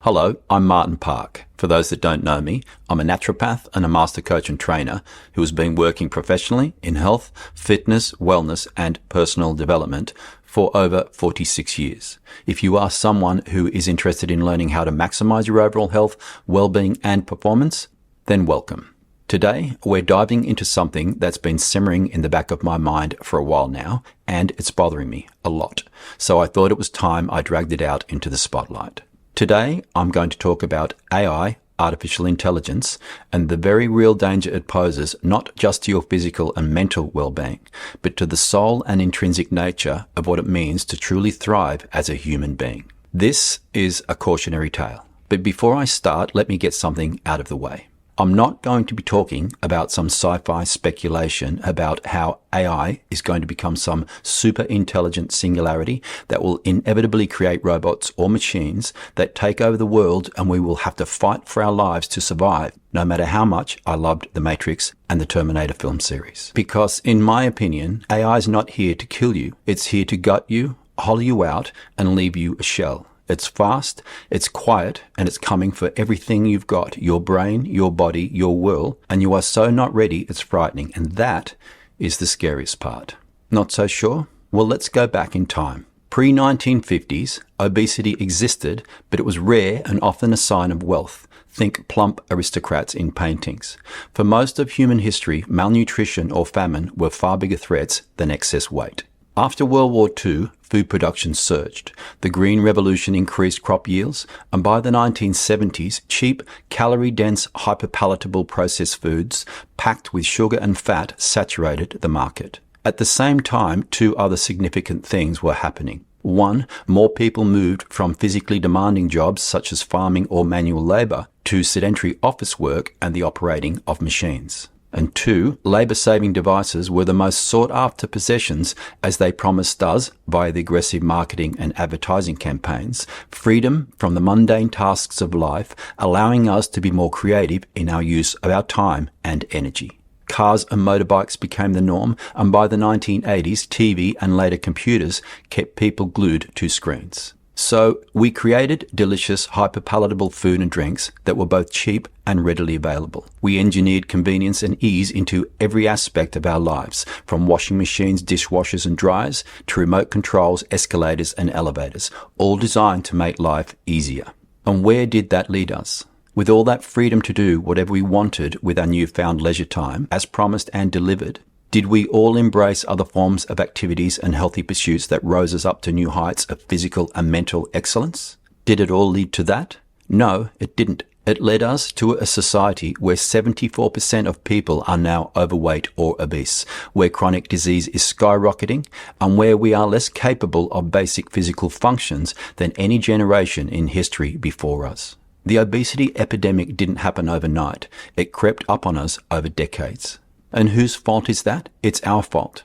Hello, I'm Martin Park. For those that don't know me, I'm a naturopath and a master coach and trainer who has been working professionally in health, fitness, wellness and personal development for over 46 years. If you are someone who is interested in learning how to maximize your overall health, well-being and performance, then welcome. Today, we're diving into something that's been simmering in the back of my mind for a while now, and it's bothering me a lot. So I thought it was time I dragged it out into the spotlight. Today, I'm going to talk about AI, artificial intelligence, and the very real danger it poses not just to your physical and mental well-being, but to the soul and intrinsic nature of what it means to truly thrive as a human being. This is a cautionary tale. But before I start, let me get something out of the way. I'm not going to be talking about some sci-fi speculation about how AI is going to become some super intelligent singularity that will inevitably create robots or machines that take over the world and we will have to fight for our lives to survive, no matter how much I loved The Matrix and the Terminator film series. Because in my opinion, AI is not here to kill you. It's here to gut you, hollow you out, and leave you a shell. It's fast, it's quiet, and it's coming for everything you've got, your brain, your body, your will, and you are so not ready, it's frightening. And that is the scariest part. Not so sure? Well, let's go back in time. Pre-1950s, obesity existed, but it was rare and often a sign of wealth. Think plump aristocrats in paintings. For most of human history, malnutrition or famine were far bigger threats than excess weight. After World War II, food production surged. The Green Revolution increased crop yields, and by the 1970s, cheap, calorie-dense, hyperpalatable processed foods packed with sugar and fat saturated the market. At the same time, two other significant things were happening. One, more people moved from physically demanding jobs such as farming or manual labor to sedentary office work and the operating of machines. And two, labor-saving devices were the most sought-after possessions as they promised us, via the aggressive marketing and advertising campaigns, freedom from the mundane tasks of life, allowing us to be more creative in our use of our time and energy. Cars and motorbikes became the norm, and by the 1980s, TV and later computers kept people glued to screens. So we created delicious, hyperpalatable food and drinks that were both cheap and readily available. We engineered convenience and ease into every aspect of our lives, from washing machines, dishwashers and dryers, to remote controls, escalators and elevators, all designed to make life easier. And where did that lead us? With all that freedom to do whatever we wanted with our newfound leisure time, as promised and delivered, did we all embrace other forms of activities and healthy pursuits that rose us up to new heights of physical and mental excellence? Did it all lead to that? No, it didn't. It led us to a society where 74% of people are now overweight or obese, where chronic disease is skyrocketing, and where we are less capable of basic physical functions than any generation in history before us. The obesity epidemic didn't happen overnight. It crept up on us over decades. And whose fault is that? It's our fault.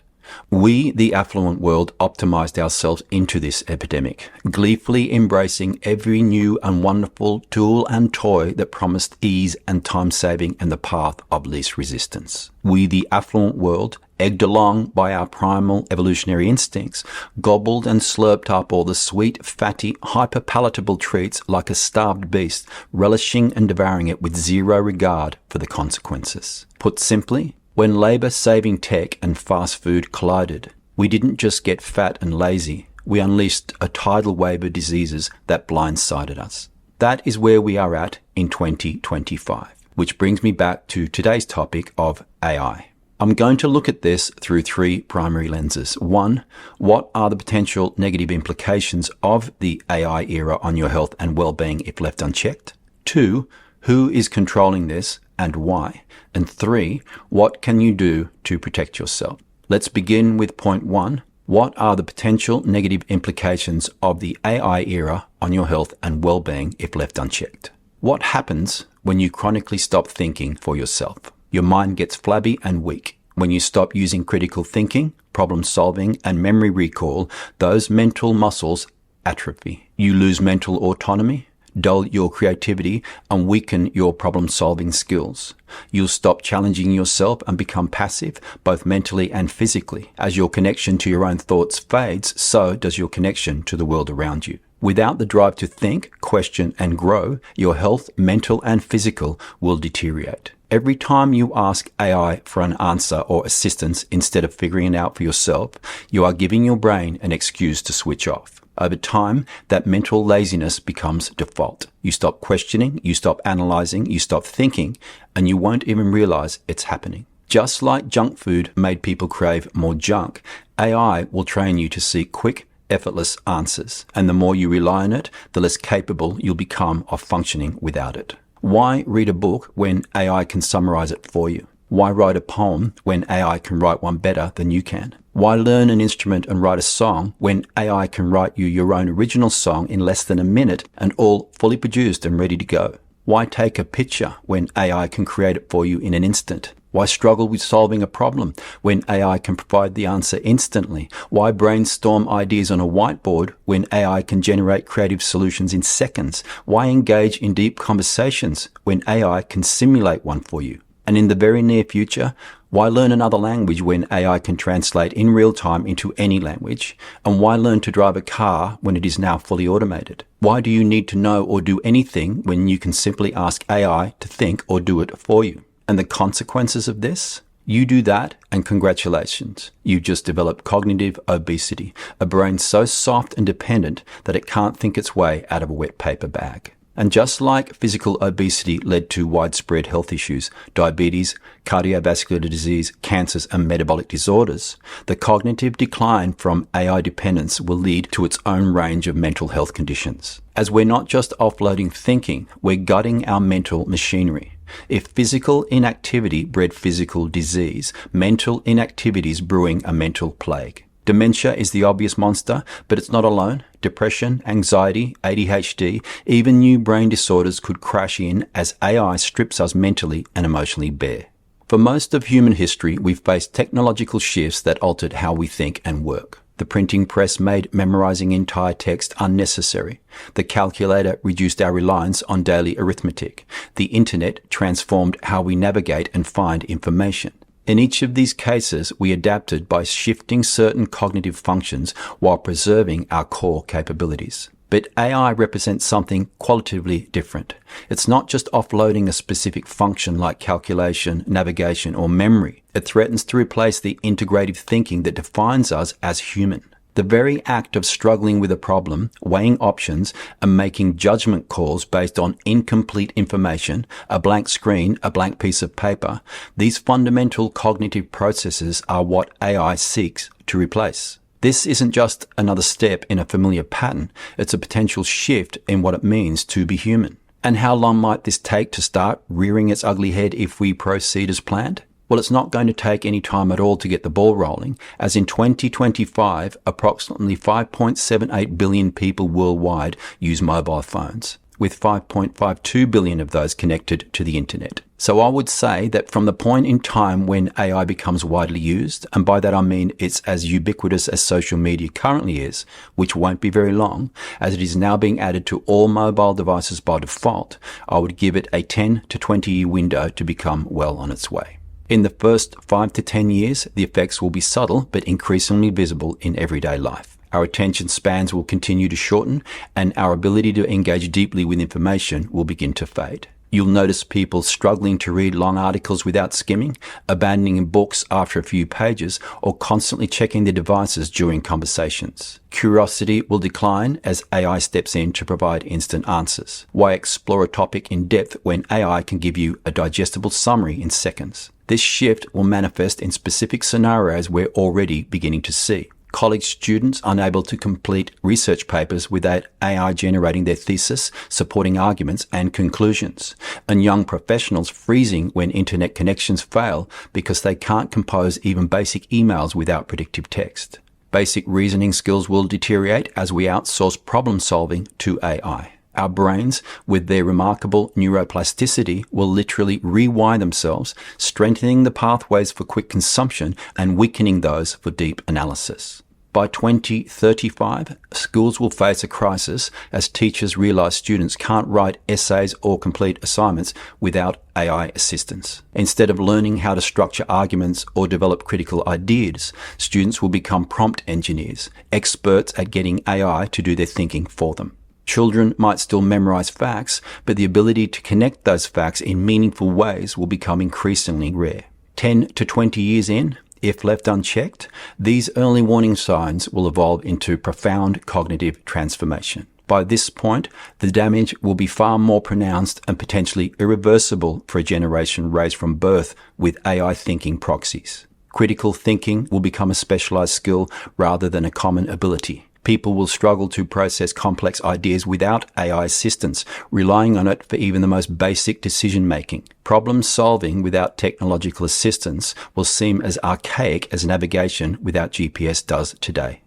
We, the affluent world, optimized ourselves into this epidemic, gleefully embracing every new and wonderful tool and toy that promised ease and time saving and the path of least resistance. We, the affluent world, egged along by our primal evolutionary instincts, gobbled and slurped up all the sweet, fatty, hyperpalatable treats like a starved beast, relishing and devouring it with zero regard for the consequences. Put simply, when labor-saving tech and fast food collided, we didn't just get fat and lazy, we unleashed a tidal wave of diseases that blindsided us. That is where we are at in 2025, which brings me back to today's topic of AI. I'm going to look at this through three primary lenses. One, what are the potential negative implications of the AI era on your health and well-being if left unchecked? Two, who is controlling this and why? And three, what can you do to protect yourself? Let's begin with point one. What are the potential negative implications of the AI era on your health and well-being if left unchecked? What happens when you chronically stop thinking for yourself? Your mind gets flabby and weak. When you stop using critical thinking, problem solving, and memory recall, those mental muscles atrophy. You lose mental autonomy, dull your creativity, and weaken your problem-solving skills. You'll stop challenging yourself and become passive, both mentally and physically. As your connection to your own thoughts fades, so does your connection to the world around you. Without the drive to think, question, and grow, your health, mental and physical, will deteriorate. Every time you ask AI for an answer or assistance instead of figuring it out for yourself, you are giving your brain an excuse to switch off. Over time, that mental laziness becomes default. You stop questioning, you stop analyzing, you stop thinking, and you won't even realize it's happening. Just like junk food made people crave more junk, AI will train you to seek quick, effortless answers. And the more you rely on it, the less capable you'll become of functioning without it. Why read a book when AI can summarize it for you? Why write a poem when AI can write one better than you can? Why learn an instrument and write a song when AI can write you your own original song in less than a minute and all fully produced and ready to go? Why take a picture when AI can create it for you in an instant? Why struggle with solving a problem when AI can provide the answer instantly? Why brainstorm ideas on a whiteboard when AI can generate creative solutions in seconds? Why engage in deep conversations when AI can simulate one for you? And in the very near future, why learn another language when AI can translate in real time into any language? And why learn to drive a car when it is now fully automated? Why do you need to know or do anything when you can simply ask AI to think or do it for you? And the consequences of this? You do that, and congratulations. You just developed cognitive obesity, a brain so soft and dependent that it can't think its way out of a wet paper bag. And just like physical obesity led to widespread health issues, diabetes, cardiovascular disease, cancers, and metabolic disorders, the cognitive decline from AI dependence will lead to its own range of mental health conditions. As we're not just offloading thinking, we're gutting our mental machinery. If physical inactivity bred physical disease, mental inactivity is brewing a mental plague. Dementia is the obvious monster, but it's not alone. Depression, anxiety, ADHD, even new brain disorders could crash in as AI strips us mentally and emotionally bare. For most of human history, we've faced technological shifts that altered how we think and work. The printing press made memorizing entire text unnecessary. The calculator reduced our reliance on daily arithmetic. The internet transformed how we navigate and find information. In each of these cases, we adapted by shifting certain cognitive functions while preserving our core capabilities. But AI represents something qualitatively different. It's not just offloading a specific function like calculation, navigation, or memory. It threatens to replace the integrative thinking that defines us as human. The very act of struggling with a problem, weighing options, and making judgment calls based on incomplete information, a blank screen, a blank piece of paper, these fundamental cognitive processes are what AI seeks to replace. This isn't just another step in a familiar pattern, it's a potential shift in what it means to be human. And how long might this take to start rearing its ugly head if we proceed as planned? Well, it's not going to take any time at all to get the ball rolling, as in 2025, approximately 5.78 billion people worldwide use mobile phones, with 5.52 billion of those connected to the internet. So I would say that from the point in time when AI becomes widely used, and by that I mean it's as ubiquitous as social media currently is, which won't be very long, as it is now being added to all mobile devices by default, I would give it a 10 to 20 year window to become well on its way. In the first 5 to 10 years, the effects will be subtle but increasingly visible in everyday life. Our attention spans will continue to shorten, and our ability to engage deeply with information will begin to fade. You'll notice people struggling to read long articles without skimming, abandoning books after a few pages, or constantly checking their devices during conversations. Curiosity will decline as AI steps in to provide instant answers. Why explore a topic in depth when AI can give you a digestible summary in seconds? This shift will manifest in specific scenarios we're already beginning to see. College students unable to complete research papers without AI generating their thesis, supporting arguments and conclusions, and young professionals freezing when internet connections fail because they can't compose even basic emails without predictive text. Basic reasoning skills will deteriorate as we outsource problem solving to AI. Our brains, with their remarkable neuroplasticity, will literally rewire themselves, strengthening the pathways for quick consumption and weakening those for deep analysis. By 2035, schools will face a crisis as teachers realize students can't write essays or complete assignments without AI assistance. Instead of learning how to structure arguments or develop critical ideas, students will become prompt engineers, experts at getting AI to do their thinking for them. Children might still memorize facts, but the ability to connect those facts in meaningful ways will become increasingly rare. 10 to 20 years in, if left unchecked, these early warning signs will evolve into profound cognitive transformation. By this point, the damage will be far more pronounced and potentially irreversible for a generation raised from birth with AI thinking proxies. Critical thinking will become a specialized skill rather than a common ability. People will struggle to process complex ideas without AI assistance, relying on it for even the most basic decision-making. Problem solving without technological assistance will seem as archaic as navigation without GPS does today.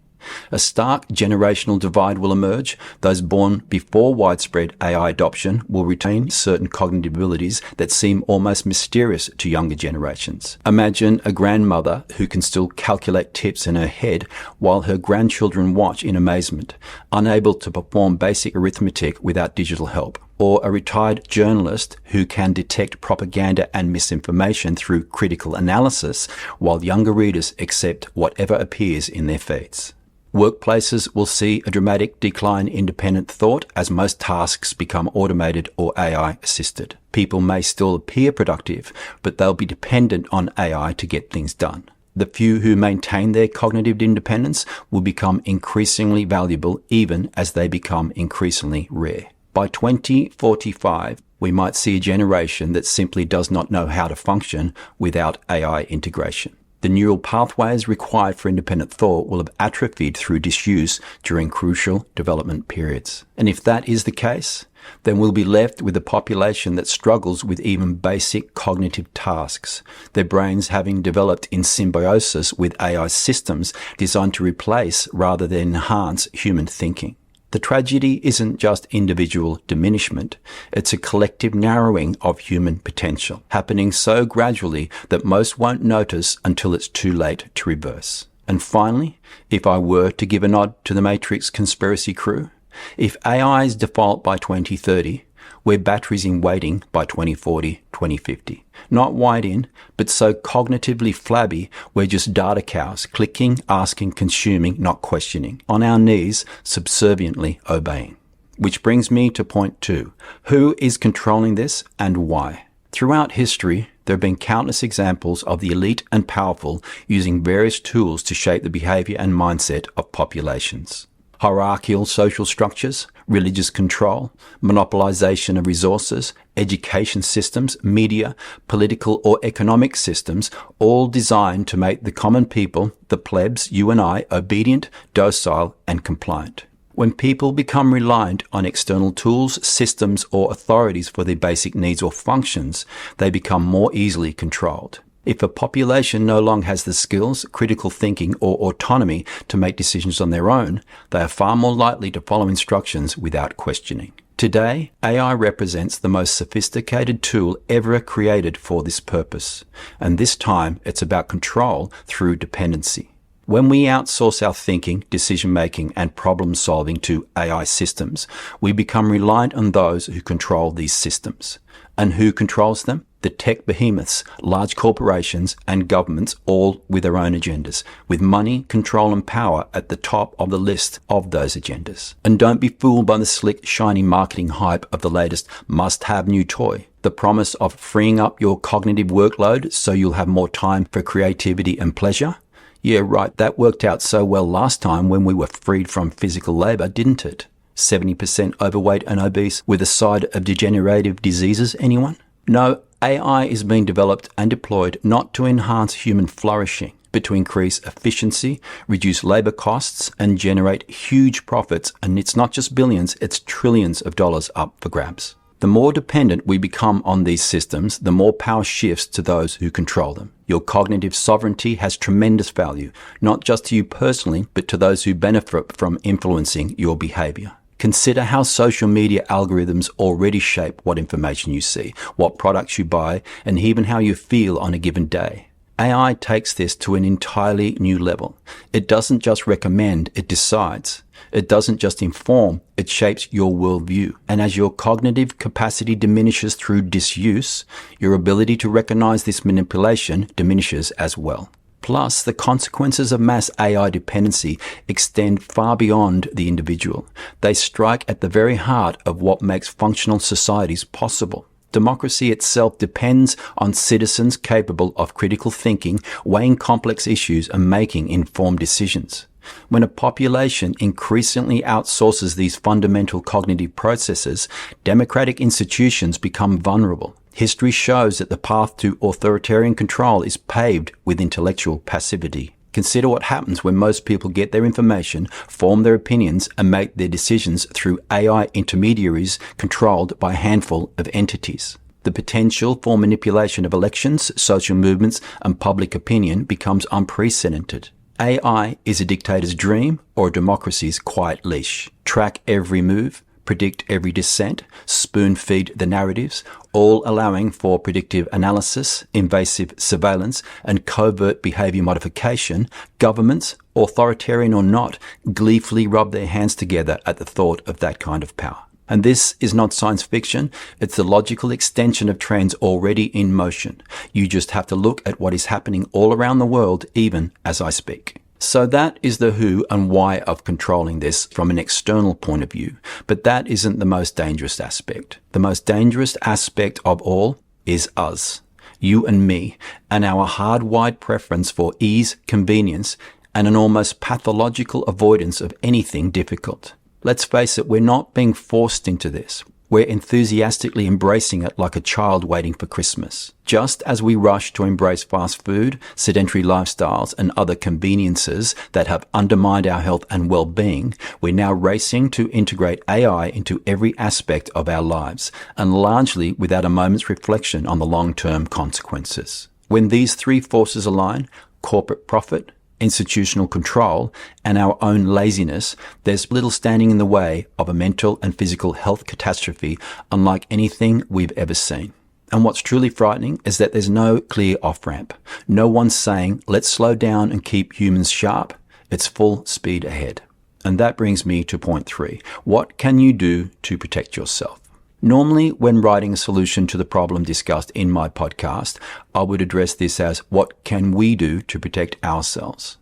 A stark generational divide will emerge. Those born before widespread AI adoption will retain certain cognitive abilities that seem almost mysterious to younger generations. Imagine a grandmother who can still calculate tips in her head while her grandchildren watch in amazement, unable to perform basic arithmetic without digital help. Or a retired journalist who can detect propaganda and misinformation through critical analysis while younger readers accept whatever appears in their feeds. Workplaces will see a dramatic decline in independent thought as most tasks become automated or AI assisted. People may still appear productive, but they'll be dependent on AI to get things done. The few who maintain their cognitive independence will become increasingly valuable even as they become increasingly rare. By 2045, we might see a generation that simply does not know how to function without AI integration. The neural pathways required for independent thought will have atrophied through disuse during crucial development periods. And if that is the case, then we'll be left with a population that struggles with even basic cognitive tasks, their brains having developed in symbiosis with AI systems designed to replace rather than enhance human thinking. The tragedy isn't just individual diminishment, it's a collective narrowing of human potential, happening so gradually that most won't notice until it's too late to reverse. And finally, if I were to give a nod to the Matrix conspiracy crew, if AI is default by 2030, we're batteries in waiting by 2040, 2050. Not wide in, but so cognitively flabby, we're just data cows, clicking, asking, consuming, not questioning, on our knees, subserviently obeying. Which brings me to point 2. Who is controlling this and why? Throughout history, there have been countless examples of the elite and powerful using various tools to shape the behavior and mindset of populations. Hierarchical social structures, religious control, monopolization of resources, education systems, media, political or economic systems, all designed to make the common people, the plebs, you and I, obedient, docile, and compliant. When people become reliant on external tools, systems, or authorities for their basic needs or functions, they become more easily controlled. If a population no longer has the skills, critical thinking, or autonomy to make decisions on their own, they are far more likely to follow instructions without questioning. Today, AI represents the most sophisticated tool ever created for this purpose, and this time it's about control through dependency. When we outsource our thinking, decision-making, and problem-solving to AI systems, we become reliant on those who control these systems. And who controls them? The tech behemoths, large corporations, and governments, all with their own agendas, with money, control, and power at the top of the list of those agendas. And don't be fooled by the slick, shiny marketing hype of the latest must-have new toy. The promise of freeing up your cognitive workload so you'll have more time for creativity and pleasure. Yeah, right, that worked out so well last time when we were freed from physical labor, didn't it? 70% overweight and obese with a side of degenerative diseases, anyone? No, AI is being developed and deployed not to enhance human flourishing, but to increase efficiency, reduce labor costs, and generate huge profits. And it's not just billions, it's trillions of dollars up for grabs. The more dependent we become on these systems, the more power shifts to those who control them. Your cognitive sovereignty has tremendous value, not just to you personally, but to those who benefit from influencing your behavior. Consider how social media algorithms already shape what information you see, what products you buy, and even how you feel on a given day. AI takes this to an entirely new level. It doesn't just recommend, it decides. It doesn't just inform, it shapes your worldview. And as your cognitive capacity diminishes through disuse, your ability to recognize this manipulation diminishes as well. Plus, the consequences of mass AI dependency extend far beyond the individual. They strike at the very heart of what makes functional societies possible. Democracy itself depends on citizens capable of critical thinking, weighing complex issues, and making informed decisions. When a population increasingly outsources these fundamental cognitive processes, democratic institutions become vulnerable. History shows that the path to authoritarian control is paved with intellectual passivity. Consider what happens when most people get their information, form their opinions, and make their decisions through AI intermediaries controlled by a handful of entities. The potential for manipulation of elections, social movements, and public opinion becomes unprecedented. AI is a dictator's dream or a democracy's quiet leash. Track every move, predict every dissent, spoon-feed the narratives, all allowing for predictive analysis, invasive surveillance, and covert behavior modification. Governments, authoritarian or not, gleefully rub their hands together at the thought of that kind of power. And this is not science fiction, it's the logical extension of trends already in motion. You just have to look at what is happening all around the world, even as I speak. So that is the who and why of controlling this from an external point of view. But that isn't the most dangerous aspect. The most dangerous aspect of all is us, you and me, and our hardwired preference for ease, convenience, and an almost pathological avoidance of anything difficult. Let's face it, we're not being forced into this. We're enthusiastically embracing it like a child waiting for Christmas. Just as we rush to embrace fast food, sedentary lifestyles, and other conveniences that have undermined our health and well-being, we're now racing to integrate AI into every aspect of our lives, and largely without a moment's reflection on the long-term consequences. When these three forces align, corporate profit, institutional control, and our own laziness, there's little standing in the way of a mental and physical health catastrophe unlike anything we've ever seen. And what's truly frightening is that there's no clear off-ramp. No one's saying, let's slow down and keep humans sharp. It's full speed ahead. And that brings me to point 3. What can you do to protect yourself? Normally, when writing a solution to the problem discussed in my podcast, I would address this as, what can we do to protect ourselves?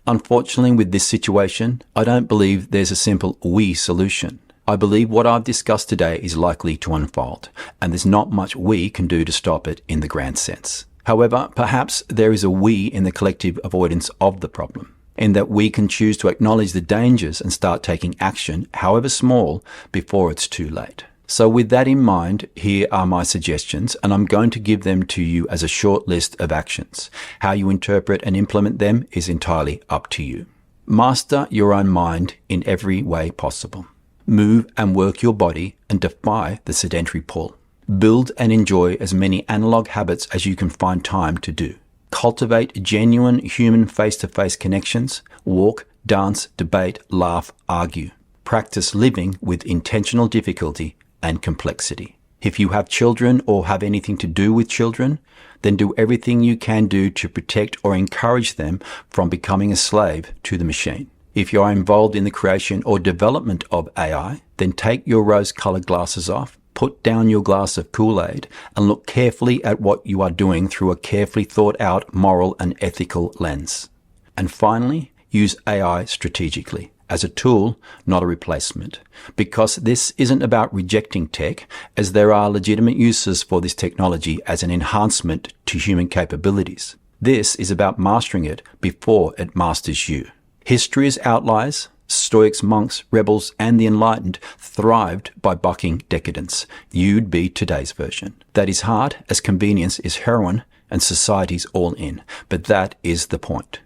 Unfortunately, with this situation, I don't believe there's a simple we solution. I believe what I've discussed today is likely to unfold, and there's not much we can do to stop it in the grand sense. However, perhaps there is a we in the collective avoidance of the problem, in that we can choose to acknowledge the dangers and start taking action, however small, before it's too late. So with that in mind, here are my suggestions, and I'm going to give them to you as a short list of actions. How you interpret and implement them is entirely up to you. Master your own mind in every way possible. Move and work your body and defy the sedentary pull. Build and enjoy as many analog habits as you can find time to do. Cultivate genuine human face-to-face connections. Walk, dance, debate, laugh, argue. Practice living with intentional difficulty and complexity. If you have children or have anything to do with children, then do everything you can do to protect or encourage them from becoming a slave to the machine. If you are involved in the creation or development of AI, then take your rose-colored glasses off, put down your glass of Kool-Aid, and look carefully at what you are doing through a carefully thought-out moral and ethical lens. And finally, use AI strategically. As a tool, not a replacement. Because this isn't about rejecting tech, as there are legitimate uses for this technology as an enhancement to human capabilities. This is about mastering it before it masters you. History's outliers, Stoics, monks, rebels, and the enlightened thrived by bucking decadence. You'd be today's version. That is hard, as convenience is heroin and society's all in. But that is the point.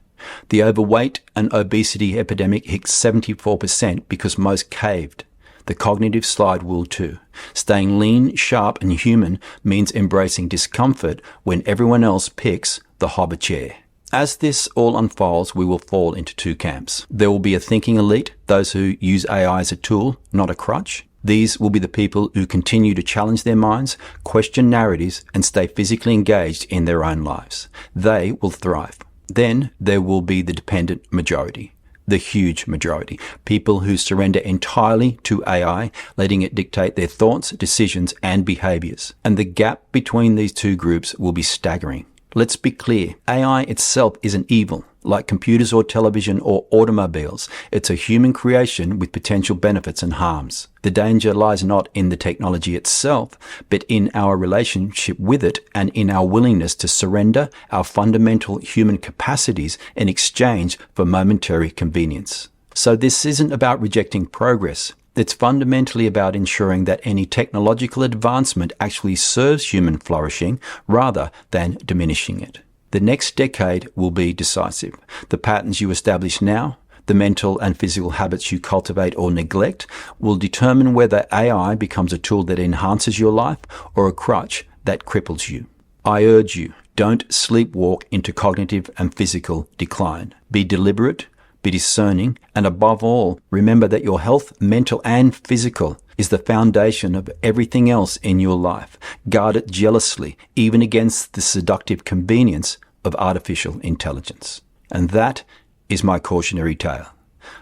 The overweight and obesity epidemic hit 74% because most caved. The cognitive slide will too. Staying lean, sharp, and human means embracing discomfort when everyone else picks the hover chair. As this all unfolds, we will fall into two camps. There will be a thinking elite, those who use AI as a tool, not a crutch, These will be the people who continue to challenge their minds, question narratives, and stay physically engaged in their own lives. They will thrive. Then there will be the dependent majority, the huge majority, people who surrender entirely to AI, letting it dictate their thoughts, decisions, and behaviors. And the gap between these two groups will be staggering. Let's be clear, AI itself isn't evil, like computers or television or automobiles. It's a human creation with potential benefits and harms. The danger lies not in the technology itself, but in our relationship with it and in our willingness to surrender our fundamental human capacities in exchange for momentary convenience. So this isn't about rejecting progress. It's fundamentally about ensuring that any technological advancement actually serves human flourishing rather than diminishing it. The next decade will be decisive. The patterns you establish now, the mental and physical habits you cultivate or neglect, will determine whether AI becomes a tool that enhances your life or a crutch that cripples you. I urge you, don't sleepwalk into cognitive and physical decline. Be deliberate, be discerning, and above all, remember that your health, mental and physical, is the foundation of everything else in your life. Guard it jealously, even against the seductive convenience of artificial intelligence. And that is my cautionary tale.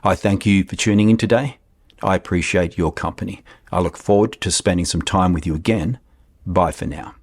I thank you for tuning in today. I appreciate your company. I look forward to spending some time with you again. Bye for now.